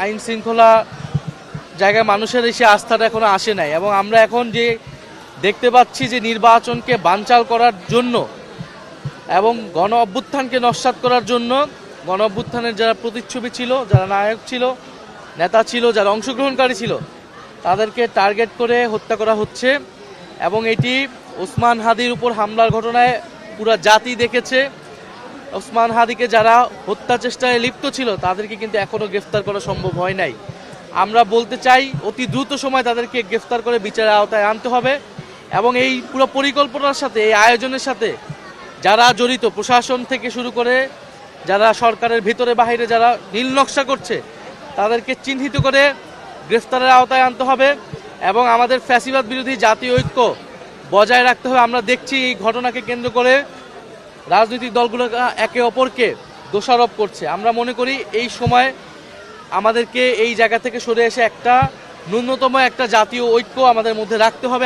আইন শৃঙ্খলা জায়গায় মানুষের এসে আস্থাটা এখনো আসে নাই, এবং আমরা এখন যে দেখতে পাচ্ছি যে নির্বাচনকে বানচাল করার জন্য এবং গণ অভ্যুত্থানকে নস্যাৎ করার জন্য গণ অভ্যুত্থানের যারা প্রতিচ্ছবি ছিল, যারা নায়ক ছিল, নেতা ছিল, যারা অংশগ্রহণকারী ছিল, তাদেরকে টার্গেট করে হত্যা করা হচ্ছে। এবং এটি ওসমান হাদির উপর হামলার ঘটনায় পুরো জাতি দেখেছে। ওসমান হাদিকে যারা হত্যা চেষ্টায় লিপ্ত ছিল তাদেরকে কিন্তু এখনও গ্রেফতার করা সম্ভব হয় নাই। আমরা বলতে চাই অতি দ্রুত সময় তাদেরকে গ্রেফতার করে বিচারের আওতায় আনতে হবে, এবং এই পুরো পরিকল্পনার সাথে, এই আয়োজনের সাথে যারা জড়িত, প্রশাসন থেকে শুরু করে যারা সরকারের ভিতরে বাহিরে যারা নীল নকশা করছে, তাদেরকে চিহ্নিত করে গ্রেফতারের আওতায় আনতে হবে এবং আমাদের ফ্যাসিবাদ বিরোধী জাতীয় ঐক্য বজায় রাখতে হবে। আমরা দেখছি এই ঘটনাকে কেন্দ্র করে রাজনৈতিক দলগুলো একে অপরকে দোষারোপ করছে। আমরা মনে করি এই সময় আমাদেরকে এই জায়গা থেকে সরে এসে একটা ন্যূনতম একটা জাতীয় ঐক্য আমাদের মধ্যে রাখতে হবে।